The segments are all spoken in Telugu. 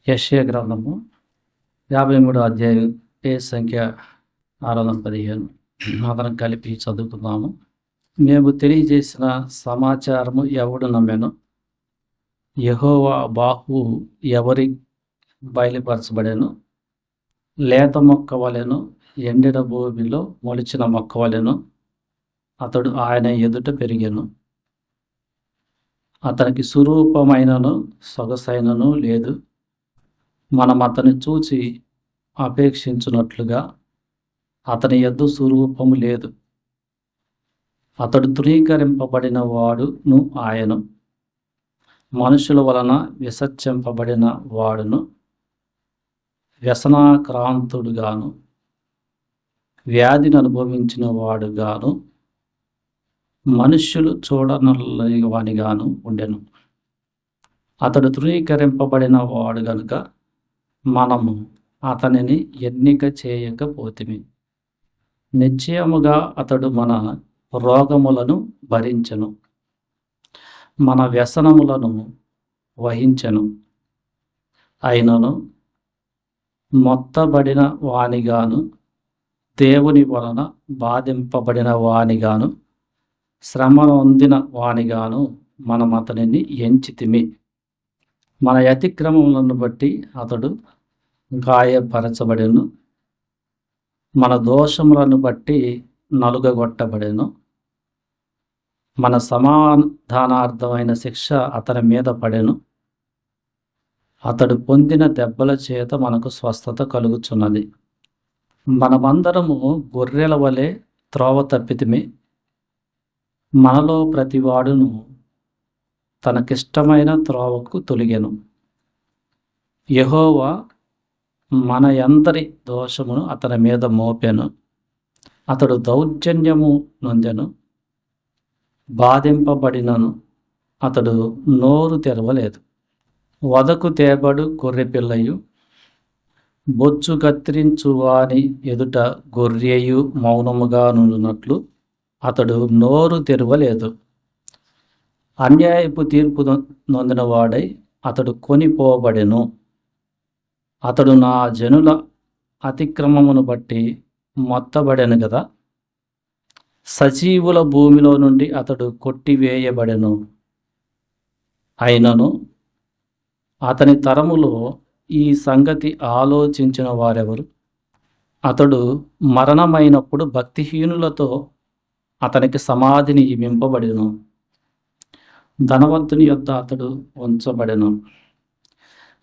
యెషయా గ్రంథము 53వ అధ్యాయం పేజ్ సంఖ్య 615 అందరం కలిపి చదువుకుందాము. మేము తెలియజేసిన సమాచారము ఎవడు నమ్మెను? యెహోవా బాహువు ఎవరి బయలుపరచబడెను? లేత మొక్క వలెను ఎండిన భూమిలో మొలిచిన మొక్క వలెను అతడు ఆయన ఎదుట పెరిగెను. అతనికి సురూపమైనను సొగసైనను లేదు. మనం అతని చూచి అపేక్షించున్నట్లుగా అతని యొద్ద స్వరూపము లేదు. అతడు తృణీకరింపబడిన వాడును ఆయను, మనుషుల వలన విసర్జింపబడిన వాడును, వ్యసనాక్రాంతుడుగాను వ్యాధిని అనుభవించిన వాడుగాను మనుష్యులు చూడనల్లనిగాను ఉండెను. అతడు తృణీకరింపబడిన వాడు గనుక మనము అతనిని ఎన్నిక చేయకపోతిమి. నిశ్చయముగా అతడు మన రోగములను భరించెను, మన వ్యసనములను వహించెను. అయినను మొత్తబడిన వానిగాను దేవుని వలన బాధింపబడిన వానిగాను శ్రమ నొందిన వానిగాను మనం అతనిని ఎంచితిమి. మన అతిక్రమములను బట్టి అతడు గాయపరచబడెను, మన దోషములను బట్టి నలుగగొట్టబడెను. మన సమాధానార్థమైన శిక్ష అతని మీద పడెను. అతడు పొందిన దెబ్బల చేత మనకు స్వస్థత కలుగుచున్నది. మనమందరము గొర్రెల వలె త్రోవ తప్పితిమి. మనలో ప్రతివాడును తనకిష్టమైన త్రోవకు తొలిగెను. యెహోవా మన యందరి దోషమును అతని మీద మోపెను. అతడు దౌర్జన్యము నొందెను, బాధింపబడినను అతడు నోరు తెరవలేదు. వదకు తేబడు గొర్రెపిల్లయు, బొచ్చు కత్తిరించు వాని ఎదుట గొర్రెయు మౌనముగా నుండునట్లు అతడు నోరు తెరవలేదు. అన్యాయపు తీర్పు నొందిన వాడై అతడు కొనిపోబడెను. అతడు నా జనుల అతిక్రమమును బట్టి మొత్తబడెను గదా. సజీవుల భూమిలో నుండి అతడు కొట్టివేయబడెను. అయినను అతని తరములో ఈ సంగతి ఆలోచించిన వారెవరు? అతడు మరణమైనప్పుడు భక్తిహీనులతో అతనికి సమాధిని నియమింపబడెను. ధనవంతుని యొద్ద అతడు ఉంచబడెను.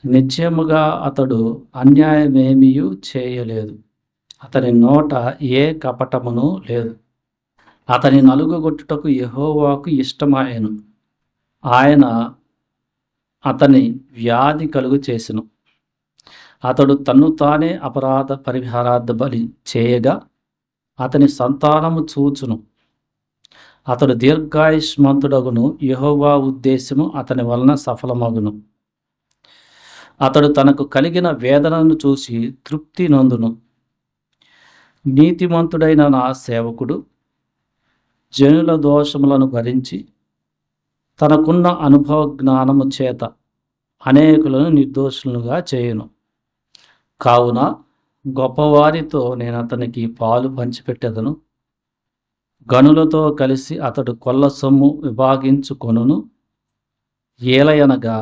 నిశ్చయముగా అతడు అన్యాయమేమియూ చేయలేదు. అతని నోట ఏ కపటమును లేదు. అతని నలుగగొట్టుటకు యెహోవాకు ఇష్టమాయెను. ఆయన అతని వ్యాధి కలుగు చేసెను. అతడు తన్ను తానే అపరాధ పరిహారార్థ బలి చేయగా అతని సంతానము చూచును. అతడు దీర్ఘాయుష్మంతుడగును. యెహోవా ఉద్దేశము అతని వలన సఫలమగును. అతడు తనకు కలిగిన వేదనను చూసి తృప్తి నొందును. నీతిమంతుడైన నా సేవకుడు జనుల దోషములను భరించి తనకున్న అనుభవ జ్ఞానము చేత అనేకులను నిర్దోషులుగా చేయును. కావున గొప్పవారితో నేను అతనికి పాలు పంచిపెట్టెదను. గనులతో కలిసి అతడు కొల్ల సొమ్ము విభాగించుకొనును. ఏలయనగా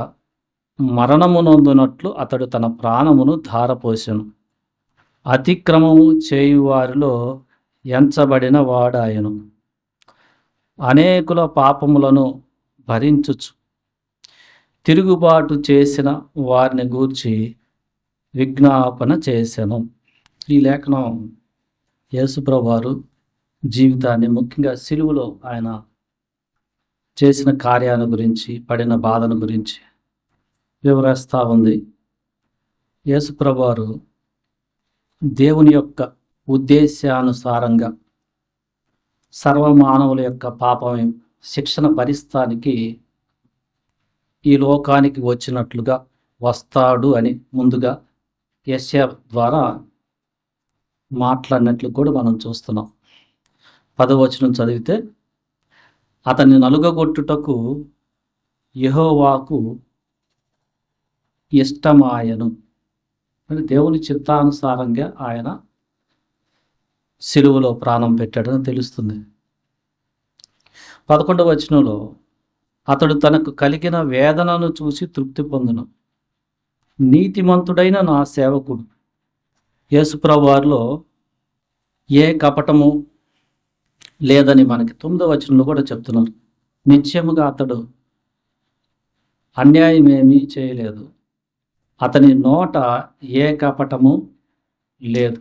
మరణము నొందునట్లు అతడు తన ప్రాణమును ధారపోసెను. అతిక్రమము చేయువారిలో ఎంచబడిన వాడాయను. అనేకుల పాపములను భరించుచు తిరుగుబాటు చేసిన వారిని గూర్చి విజ్ఞాపన చేసెను. ఈ లేఖనం యేసుప్రభువారు జీవితాన్ని, ముఖ్యంగా సిలువలో ఆయన చేసిన కార్యాల గురించి, పడిన బాధను గురించి వివరిస్తూ ఉంది. యేసుప్రభువారు దేవుని యొక్క ఉద్దేశానుసారంగా సర్వమానవుల యొక్క పాపం శిక్షణ భరిస్తానికి ఈ లోకానికి వచ్చినట్లుగా వస్తాడు అని ముందుగా యెషయా ద్వారా మాట్లాడినట్లు కూడా మనం చూస్తున్నాం. 10వ వచనం చదివితే, అతన్ని నలుగగొట్టుటకు యెహోవాకు ఇష్టమాయను. అంటే దేవుని చిత్తానుసారంగా ఆయన సిలువలో ప్రాణం పెట్టాడని తెలుస్తుంది. 11వ వచనంలో అతడు తనకు కలిగిన వేదనను చూసి తృప్తి పొందును. నీతిమంతుడైన నా సేవకుడు. యేసుప్రభు వారిలో ఏ కపటము లేదని మనకి 9వ వచనంలో కూడా చెప్తున్నారు. నిశ్చయముగా అతడు అన్యాయం ఏమీ చేయలేదు. అతని నోట ఏ కపటము లేదు.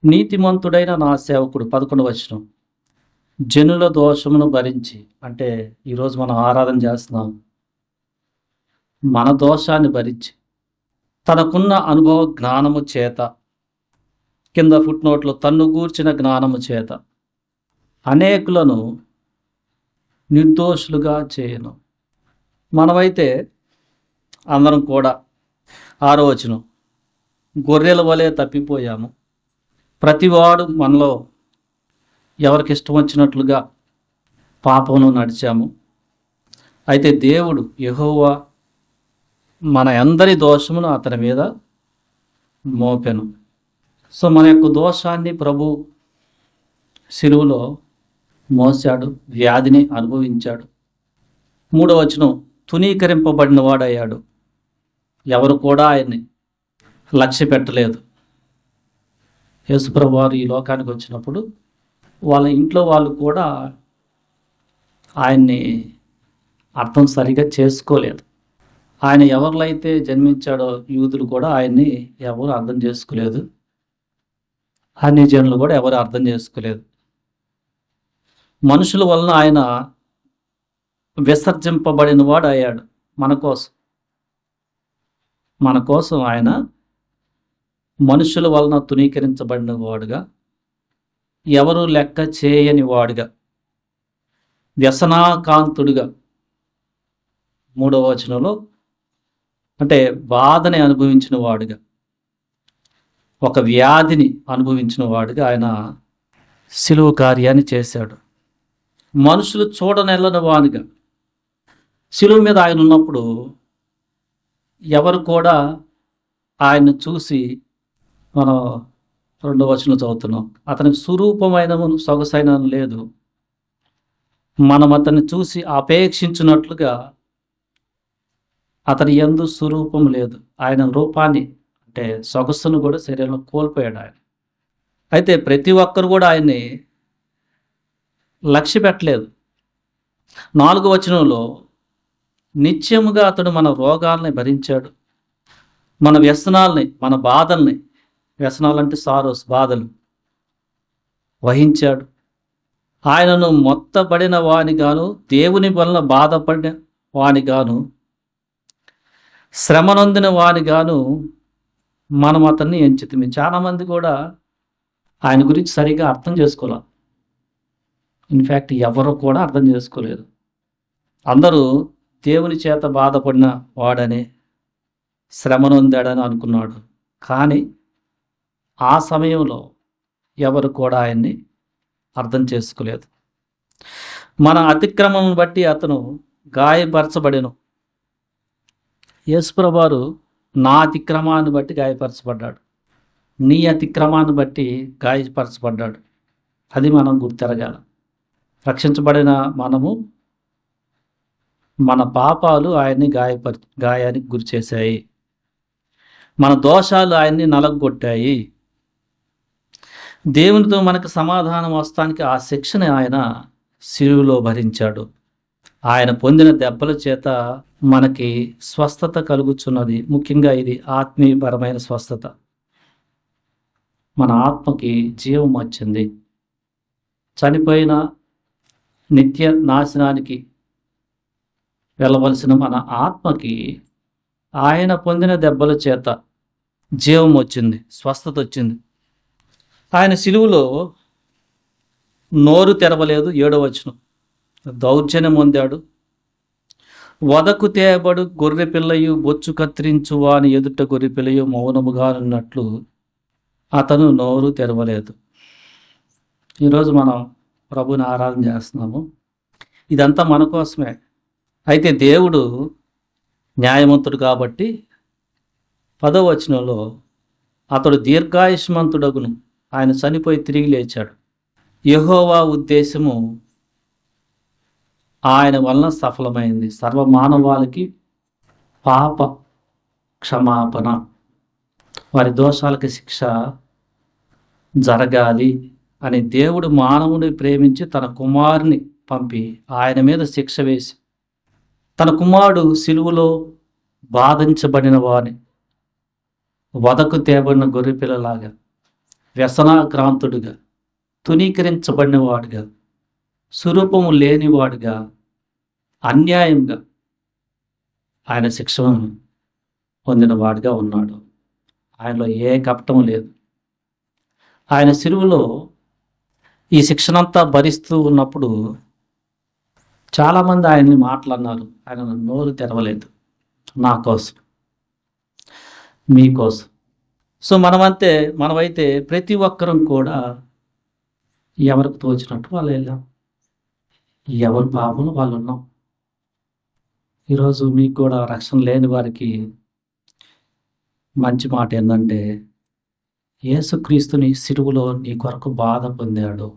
నీతిమంతుడైన నా సేవకుడు 11వ వచనం. జనుల దోషమును భరించి, అంటే ఈరోజు మనం ఆరాధన చేస్తున్నాం, మన దోషాన్ని భరించి తనకున్న అనుభవ జ్ఞానము చేత, కింద ఫుట్ నోట్లో తన్ను గూర్చిన జ్ఞానము చేత అనేకులను నిర్దోషులుగా చేయను. మనమైతే అందరం కూడా 6వ వచనం, గొర్రెల వలె తప్పిపోయాము. ప్రతివాడు మనలో ఎవరికి ఇష్టం వచ్చినట్లుగా పాపంలో నడిచాము. అయితే దేవుడు యెహోవా మన అందరి దోషమును అతని మీద మోపెను. సో మన యొక్క దోషాన్ని ప్రభు సిలువలో మోసాడు, వ్యాధిని అనుభవించాడు. 3వ వచనం, తునీకరింపబడిన వాడయ్యాడు. ఎవరు కూడా ఆయన్ని లక్ష్య పెట్టలేదు. యేసుప్రభు వారు ఈ లోకానికి వచ్చినప్పుడు వాళ్ళ ఇంట్లో వాళ్ళు కూడా ఆయన్ని అర్థం సరిగా చేసుకోలేదు. ఆయన ఎవరిలో అయితే జన్మించాడో యూదులు కూడా ఆయన్ని ఎవరు అర్థం చేసుకోలేదు. అన్ని జనులు కూడా ఎవరు అర్థం చేసుకోలేదు. మనుషుల వలన ఆయన విసర్జింపబడిన వాడు అయ్యాడు. మన కోసం ఆయన మనుషుల వలన తునీకరించబడిన వాడుగా, ఎవరు లెక్క చేయని వాడుగా, వ్యసనాకాంతుడిగా, 3వ వచనంలో అంటే బాధని అనుభవించిన వాడుగా, ఒక వ్యాధిని అనుభవించిన వాడుగా ఆయన సిలువ కార్యాన్ని చేశాడు. మనుషులు చూడనెళ్ళని వానిగా సిలువ మీద ఆయన ఉన్నప్పుడు ఎవరు కూడా ఆయన్ని చూసి, మనం 2వ వచనం చదువుతున్నాం, అతనికి స్వరూపమైన సొగసైన లేదు, మనం అతన్ని చూసి అపేక్షించినట్లుగా అతని యందు స్వరూపం లేదు. ఆయన రూపాన్ని అంటే సొగస్సును కూడా శరీరంలో కోల్పోయాడు ఆయన. అయితే ప్రతి ఒక్కరు కూడా ఆయన్ని లక్ష్య పెట్టలేదు. 4వ వచనంలో నిత్యముగా అతడు మన రోగాల్ని భరించాడు, మన వ్యసనాల్ని, మన బాధల్ని, వ్యసనాలంటే సారోస్, బాధలు వహించాడు. ఆయనను మొత్తబడిన వానిగాను, దేవుని వలన బాధపడిన వానిగాను, శ్రమనొందిన వానిగాను మనం అతన్ని ఎంచితిమి. చాలామంది కూడా ఆయన గురించి సరిగా అర్థం చేసుకోలే. ఇన్ఫ్యాక్ట్ ఎవరు కూడా అర్థం చేసుకోలేదు. అందరూ దేవుని చేత బాధపడిన వాడని, శ్రమనొందాడని అనుకున్నాడు. కానీ ఆ సమయంలో ఎవరు కూడా ఆయన్ని అర్థం చేసుకోలేదు. మన అతిక్రమం బట్టి అతను గాయపరచబడెను. యేసుప్రభు వారు నా అతిక్రమాన్ని బట్టి గాయపరచబడ్డాడు, నీ అతిక్రమాన్ని బట్టి గాయపరచబడ్డాడు. అది మనం గుర్తెరగాల. రక్షించబడిన మనము, మన పాపాలు ఆయన్ని గాయానికి గురి చేశాయి, మన దోషాలు ఆయన్ని నలగొట్టాయి. దేవునితో మనకు సమాధానం వస్తానికి ఆ శిక్షని ఆయన సిలువలో భరించాడు. ఆయన పొందిన దెబ్బల చేత మనకి స్వస్థత కలుగుచున్నది. ముఖ్యంగా ఇది ఆత్మీయపరమైన స్వస్థత. మన ఆత్మకి జీవం వచ్చింది. చనిపోయిన నిత్య నాశనానికి వెళ్ళవలసిన మన ఆత్మకి ఆయన పొందిన దెబ్బల చేత జీవం వచ్చింది, స్వస్థత వచ్చింది. ఆయన సిలువలో నోరు తెరవలేదు. 7వ వచనం, దౌర్జన్యం పొందాడు. వదకు తేబడు గొర్రె పిల్లయు బొచ్చు కత్తిరించు వాని ఎదుట గొర్రె పిల్లయు మౌనముగా ఉన్నట్లు అతను నోరు తెరవలేదు. ఈరోజు మనం ప్రభుని ఆరాధన చేస్తున్నాము. ఇదంతా మన కోసమే. అయితే దేవుడు న్యాయవంతుడు కాబట్టి 10వ వచనంలో అతడు దీర్ఘాయుష్మంతుడగును, ఆయన చనిపోయి తిరిగి లేచాడు. యెహోవా ఉద్దేశము ఆయన వలన సఫలమైంది, సర్వమానవాళికి పాప క్షమాపణ, వారి దోషాలకి శిక్ష జరగాలి అని దేవుడు మానవుని ప్రేమించి తన కుమారుని పంపి ఆయన మీద శిక్ష వేసి, తన కుమారుడు సిలువలో బాధించబడిన వాని వదకు తేబడిన గొర్రెపిల్లలాగా, వ్యసనాక్రాంతుడిగా, తునీకరించబడిన వాడుగా, స్వరూపము లేనివాడుగా, అన్యాయంగా ఆయన శిక్షను పొందిన వాడిగా ఉన్నాడు. ఆయనలో ఏ కపటం లేదు. ఆయన సిలువలో ఈ శిక్షనంతా భరిస్తూ ఉన్నప్పుడు చాలామంది ఆయన్ని మాట్లాడినారు. ఆయన నోరు తెరవలేదు, నా కోసం, మీకోసం. సో మనమైతే ప్రతి ఒక్కరం కూడా ఎవరికి తోచినట్టు వాళ్ళు వెళ్ళాం, ఎవరి పాపంలో వాళ్ళు ఉన్నాం. ఈరోజు మీకు కూడా రక్షణ లేని వారికి మంచి మాట ఏంటంటే, యేసుక్రీస్తుని సిలువలో నీ కొరకు బాధ పొందాడు,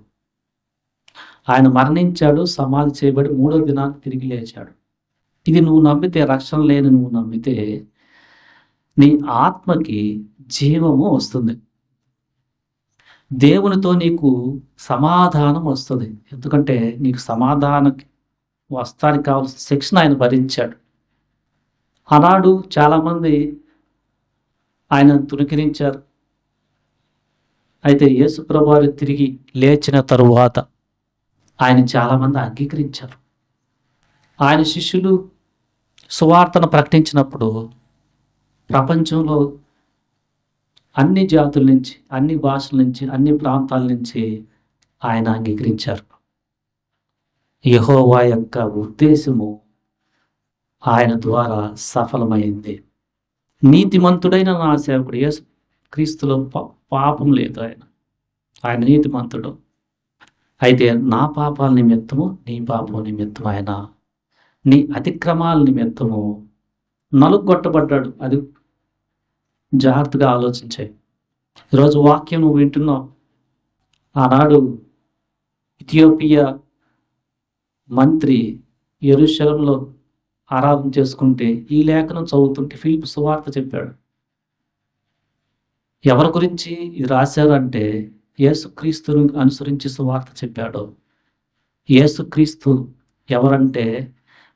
ఆయన మరణించాడు, సమాధి చేయబడి 3వ దినాన్ని తిరిగి లేచాడు. ఇది నువ్వు నమ్మితే, రక్షణ లేని నువ్వు నమ్మితే నీ ఆత్మకి జీవము వస్తుంది, దేవునితో నీకు సమాధానం వస్తుంది. ఎందుకంటే నీకు సమాధానం వస్తానికి కావాల్సిన శిక్షణ ఆయన భరించాడు. ఆనాడు చాలామంది ఆయన తుణికరించారు. అయితే యేసు ప్రభువారు తిరిగి లేచిన తరువాత ఆయన చాలామంది అంగీకరించారు. ఆయన శిష్యులు సువార్తను ప్రకటించినప్పుడు ప్రపంచంలో అన్ని జాతుల నుంచి, అన్ని భాషల నుంచి, అన్ని ప్రాంతాల నుంచి ఆయన అంగీకరించారు. యెహోవా యొక్క ఉద్దేశము ఆయన ద్వారా సఫలమైంది. నీతిమంతుడైన నా సేవకుడు యేసు క్రీస్తులో పాపం లేదు. ఆయన నీతిమంతుడు. అయితే నా పాపాల నిమిత్తము, నీ పాపం నిమిత్తము, ఆయన నీ అతిక్రమాల నిమిత్తము నలుగొట్టబడ్డాడు. అది జాగ్రత్తగా ఆలోచించాయి. ఈరోజు వాక్యం నువ్వు వింటున్నావు. ఆనాడు ఇథియోపియా మంత్రి యెరూషలేములో ఆరాధన చేసుకుంటే ఈ లేఖనం చదువుతుంటే ఫిలిప్పు సువార్త చెప్పాడు. ఎవరి గురించి ఇది రాశారంటే యేసుక్రీస్తును అనుసరించి సువార్త చెప్పాడు. యేసుక్రీస్తు ఎవరంటే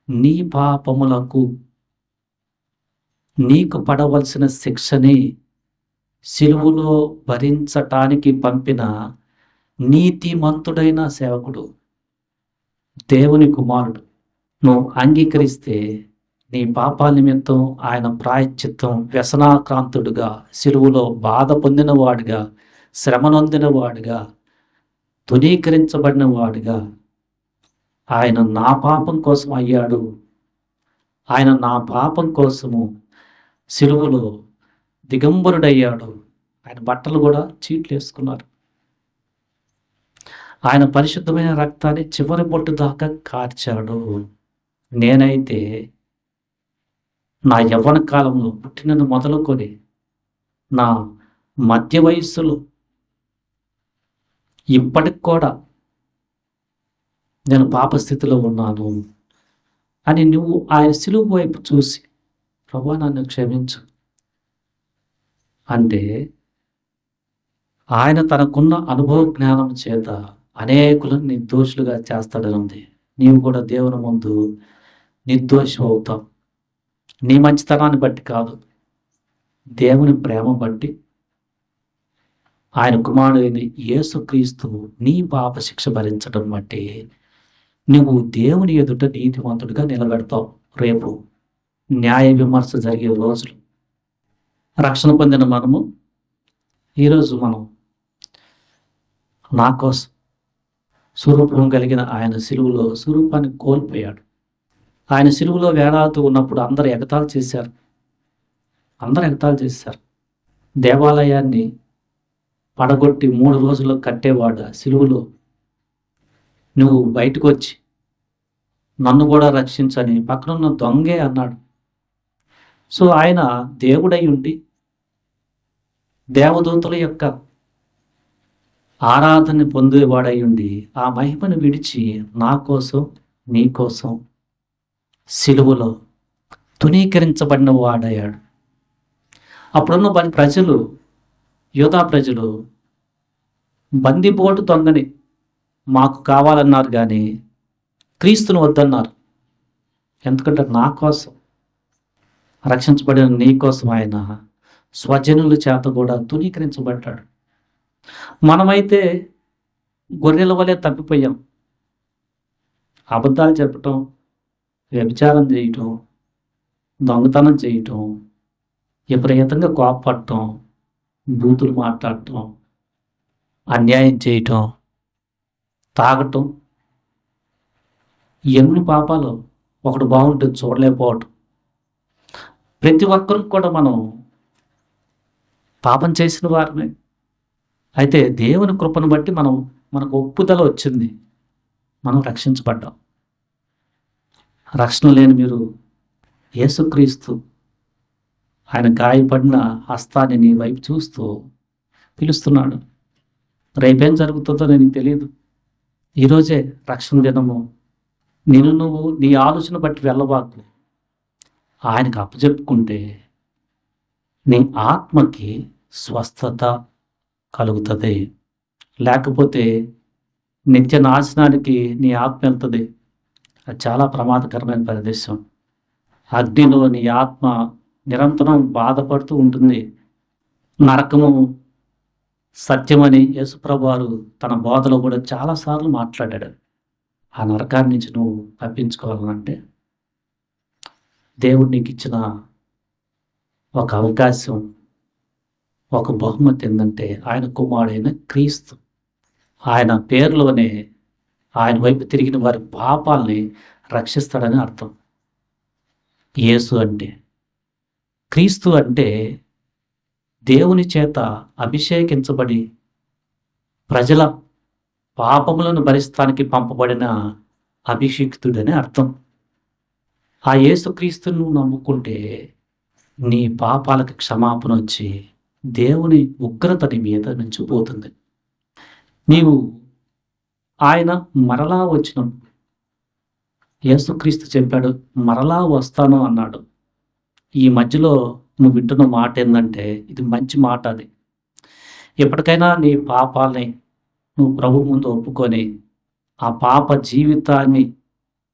నీ పాపములకు నీకు పడవలసిన శిక్షని సిలువలో భరించటానికి పంపిన నీతిమంతుడైన సేవకుడు, దేవుని కుమారుడు. నువ్వు అంగీకరిస్తే నీ పాపాల నిమిత్తం ఆయన ప్రాయశ్చిత్తం, వ్యసనాక్రాంతుడుగా, సిలువలో బాధ పొందిన వాడుగా, శ్రమ నొందిన వాడుగా, తునీకరించబడిన వాడుగా ఆయన నా పాపం కోసం అయ్యాడు. ఆయన నా పాపం కోసము సిలువలో దిగంబరుడయ్యాడు. ఆయన బట్టలు కూడా చీట్లు వేసుకున్నారు. ఆయన పరిశుద్ధమైన రక్తాన్ని చివరి బొట్టు దాకా కార్చాడు. నేనైతే నా యవ్వన కాలంలో పుట్టినను మొదలుకొని నా మధ్య వయస్సులో ఇప్పటికి కూడా నేను పాపస్థితిలో ఉన్నాను అని నువ్వు ఆయన సిలువ వైపు చూసి, ప్రభువా నన్ను క్షమించు అంటే, ఆయన తనకున్న అనుభవ జ్ఞానం చేత అనేకులను నిర్దోషులుగా చేస్తాడని ఉంది. నీవు కూడా దేవుని ముందు నిర్దోషం అవుతావు. నీ మంచితనాన్ని బట్టి కాదు, దేవుని ప్రేమ బట్టి, ఆయన కుమారుడైన యేసుక్రీస్తు నీ పాప శిక్ష భరించడం బట్టి నువ్వు దేవుని ఎదుట నీతివంతుడిగా నిలబెడతావు. రేపు న్యాయ విమర్శ జరిగే రోజులు. రక్షణ పొందిన మనము ఈరోజు మనం నా కోసం స్వరూపం కలిగిన ఆయన సిలువలో స్వరూపాన్ని కోల్పోయాడు. ఆయన సిలువలో వేలాడుతూ ఉన్నప్పుడు అందరూ ఎగతాళి చేశారు. దేవాలయాన్ని పడగొట్టి 3 రోజుల్లో కట్టేవాడు సిలువలో నువ్వు బయటకు వచ్చి నన్ను కూడా రక్షించని పక్కనున్న దొంగే అన్నాడు. సో ఆయన దేవుడై ఉండి దేవదూతల యొక్క ఆరాధన పొందేవాడై ఉండి ఆ మహిమను విడిచి నా కోసం నీ కోసం సిలువలో తునీకరించబడిన వాడయ్యాడు. అప్పుడున్న ప్రజలు, యూదా ప్రజలు బందిపోటు దొంగని మాకు కావాలన్నారు కానీ క్రీస్తును వద్దన్నారు. ఎందుకంటే నా కోసం, రక్షించబడిన నీ కోసం ఆయన స్వజనుల చేత కూడా తునీకరించబడ్డాడు. మనమైతే గొర్రెల వలె తప్పిపోయాం. అబద్ధాలు చెప్పటం, వ్యభిచారం చేయటం, దొంగతనం చేయటం, విపరీతంగా కోపపడటం, బూతులు మాట్లాడటం, అన్యాయం చేయటం, తాగటం, ఎన్ని పాపాలు. ఒకడు బాగుంటుంది చూడలేకపోవటం. ప్రతి ఒక్కరికి కూడా మనం పాపం చేసిన వారమే. అయితే దేవుని కృపను బట్టి మనకు ఒప్పుదల వచ్చింది, మనం రక్షించబడ్డాం. రక్షణ లేని మీరు యేసుక్రీస్తు ఆయన గాయపడిన హస్తాన్ని నీ వైపు చూస్తూ పిలుస్తున్నాడు. రేపేం జరుగుతుందో నేను తెలియదు. ఈరోజే రక్షణ దినము. నువ్వు నీ ఆలోచన బట్టి వెళ్ళబాకు. ఆయనకు అప్పచెప్పుకుంటే నీ ఆత్మకి స్వస్థత కలుగుతుంది. లేకపోతే నిత్య నాశనానికి నీ ఆత్మ వెళ్తుంది. అది చాలా ప్రమాదకరమైన ప్రదేశం. అగ్నిలో నీ ఆత్మ నిరంతరం బాధపడుతూ ఉంటుంది. నరకము సత్యమని యేసుప్రభు వారు తన బోధలో కూడా చాలాసార్లు మాట్లాడాడు. ఆ నరకాన్ని నుంచి నువ్వు తప్పించుకోవాలంటే దేవుడు నీకు ఇచ్చిన ఒక అవకాశం, ఒక బహుమతి ఏంటంటే ఆయన కుమారుడైన క్రీస్తు. ఆయన పేరులోనే ఆయన వైపు తిరిగిన వారి పాపాలని రక్షిస్తాడని అర్థం. యేసు అంటే, క్రీస్తు అంటే దేవుని చేత అభిషేకించబడి ప్రజల పాపములను భరిస్తానికి పంపబడిన అభిషిక్తుడని అర్థం. ఆ యేసుక్రీస్తును నమ్ముకుంటే నీ పాపాలకు క్షమాపణ వచ్చి దేవుని ఉగ్రత నీ మీద నుంచి పోతుంది. నీవు ఆయన మరలా వచ్చినప్పుడు యేసుక్రీస్తు చెప్పాడు, మరలా వస్తాను అన్నాడు. ఈ మధ్యలో నువ్వు వింటున్న మాట ఏంటంటే ఇది మంచి మాట. అది ఎప్పటికైనా నీ పాపాలని నువ్వు ప్రభు ముందు ఒప్పుకొని ఆ పాప జీవితాన్ని,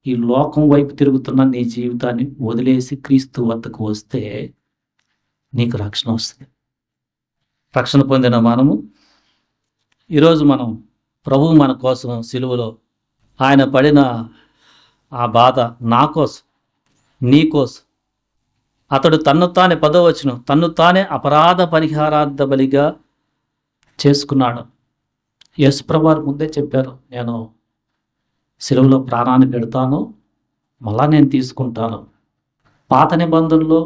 ఈ లోకం వైపు తిరుగుతున్న నీ జీవితాన్ని వదిలేసి క్రీస్తు వద్దకు వస్తే నీకు రక్షణ వస్తుంది. రక్షణ పొందిన మనము ఈరోజు ప్రభువు మన కోసం సిలువలో ఆయన పడిన ఆ బాధ నా కోసం, నీ కోసం. అతడు తన్ను తానే, 10వ వచనం, తన్ను తానే అపరాధ పరిహారార్థ బలిగా చేసుకున్నాడు. యేసుప్రభు వారు ముందే చెప్పారు, నేను సిలువలో ప్రాణాన్ని పెడతాను, మళ్ళా నేను తీసుకుంటాను. పాత నిబంధనలో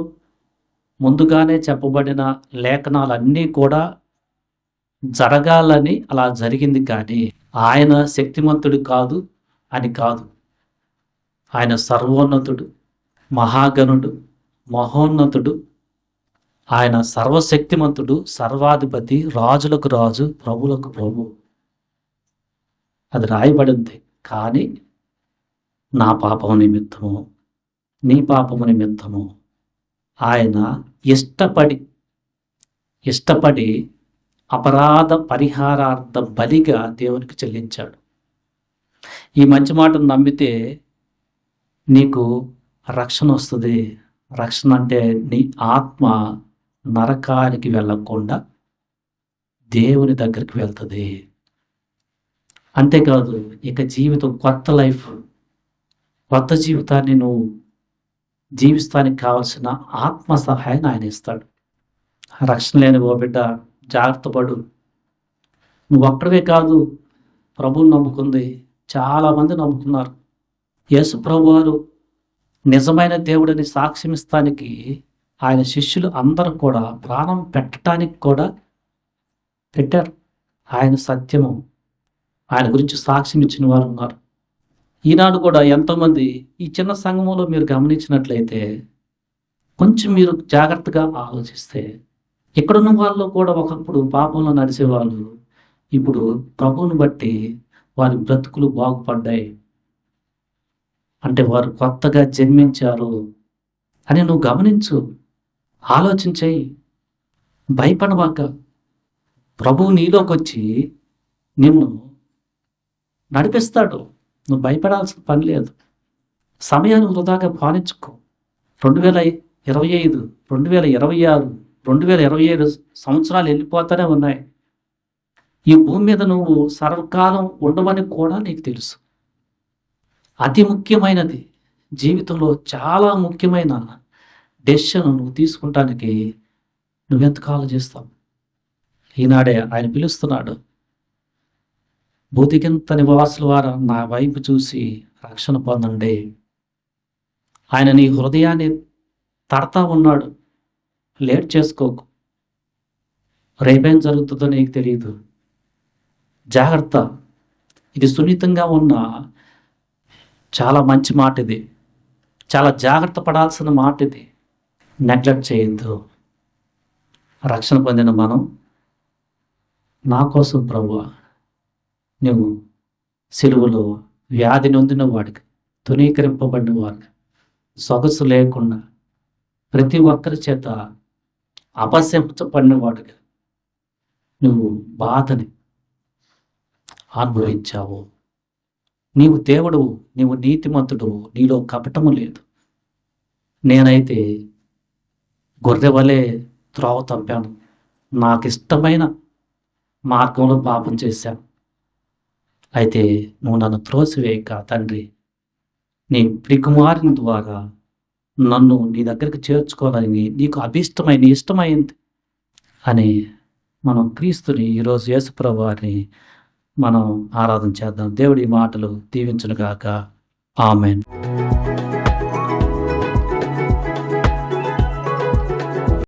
ముందుగానే చెప్పబడిన లేఖనాలన్నీ కూడా జరగాలని అలా జరిగింది. కానీ ఆయన శక్తిమంతుడు కాదు అని కాదు. ఆయన సర్వోన్నతుడు, మహాగణుడు, మహోన్నతుడు. ఆయన సర్వశక్తిమంతుడు, సర్వాధిపతి, రాజులకు రాజు, ప్రభులకు ప్రభు. అది రాయబడింది. కానీ నా పాపము నిమిత్తము, నీ పాపము నిమిత్తము ఆయన ఇష్టపడి అపరాధ పరిహారార్థ బలిగా దేవునికి చెల్లించాడు. ఈ మంచి మాటను నమ్మితే నీకు రక్షణ వస్తుంది. రక్షణ అంటే నీ ఆత్మ నరకానికి వెళ్ళకుండా దేవుని దగ్గరికి వెళ్తుంది. అంతేకాదు, ఇక జీవితం, కొత్త లైఫ్, కొత్త జీవితాన్ని నువ్వు జీవిస్తానికి కావాల్సిన ఆత్మ సహాయాన్ని ఆయన ఇస్తాడు. రక్షణ లేని ఓ బిడ్డ జాగ్రత్త పడు. నువ్వు ఒక్కడే కాదు, ప్రభువుని నమ్ముకుంది చాలామంది నమ్ముకున్నారు. యేసు ప్రభు వారు నిజమైన దేవుడిని సాక్ష్యం ఇస్తానికి ఆయన శిష్యులు అందరూ కూడా ప్రాణం పెట్టడానికి కూడా పెట్టారు. ఆయన సత్యము, ఆయన గురించి సాక్ష్యం ఇచ్చిన వారు ఉన్నారు. ఈనాడు కూడా ఎంతోమంది, ఈ చిన్న సంఘంలో మీరు గమనించినట్లయితే కొంచెం మీరు జాగ్రత్తగా ఆలోచిస్తే ఇక్కడున్న వాళ్ళు కూడా ఒకప్పుడు పాపంలో నడిచేవాళ్ళు ఇప్పుడు ప్రభువుని బట్టి వారి బ్రతుకులు బాగుపడ్డాయి. అంటే వారు కొత్తగా జన్మించారు అని నువ్వు గమనించు, ఆలోచించేయి, భయపడబాక. ప్రభువు నీలోకొచ్చి నిన్ను నడిపిస్తాడు. నువ్వు భయపడాల్సిన పని లేదు. సమయాన్ని వృధాగా పాలించుకో. 2025, 2026, 2027 సంవత్సరాలు వెళ్ళిపోతూనే ఉన్నాయి. ఈ భూమి మీద నువ్వు సర్వకాలం ఉండవని కూడా నీకు తెలుసు. అతి ముఖ్యమైనది జీవితంలో చాలా ముఖ్యమైన డెసిషన్ నువ్వు తీసుకుంటానికి నువ్వెంతకు ఆలోచిస్తావు? ఈనాడే ఆయన పిలుస్తున్నాడు. భూతికింత నివాసుల వారు నా వైపు చూసి రక్షణ పొందండి. ఆయన నీ హృదయాన్ని తడతా ఉన్నాడు. లేట్ చేసుకోకు. రేపేం జరుగుతుందో నీకు తెలియదు. జాగ్రత్త. ఇది సున్నితంగా ఉన్న చాలా మంచి మాట. ఇది చాలా జాగ్రత్త పడాల్సిన మాట. ఇది నెగ్లెక్ట్ చేయొద్దు. రక్షణ పొందిన మనం, నా కోసం ప్రభువా నువ్వు సిలువలో వ్యాధి నొందిన వాడికి, తునీకరింపబడిన వాడికి, సొగసు లేకుండా ప్రతి ఒక్కరి చేత అపశంసపడిన వాడికి నువ్వు బాధని అనుభవించావు. నీవు దేవుడు, నీవు నీతిమంతుడు, నీలో కపటము లేదు. నేనైతే గొర్రె వలె త్రోవ తప్పాను. నాకు ఇష్టమైన మార్గంలో పాపం చేశాను. అయితే నువ్వు నన్ను త్రోసివేయక తండ్రి, నీ ప్రికుమారుని ద్వారా నన్ను నీ దగ్గరికి చేర్చుకోవాలని నీకు అభిష్టమైన ఇష్టమైంది అని మనం క్రీస్తుని, ఈరోజు యేసుప్రభు వారిని మనం ఆరాధన చేద్దాం. దేవుడి మాటలు దీవించును గాక. ఆమేన్.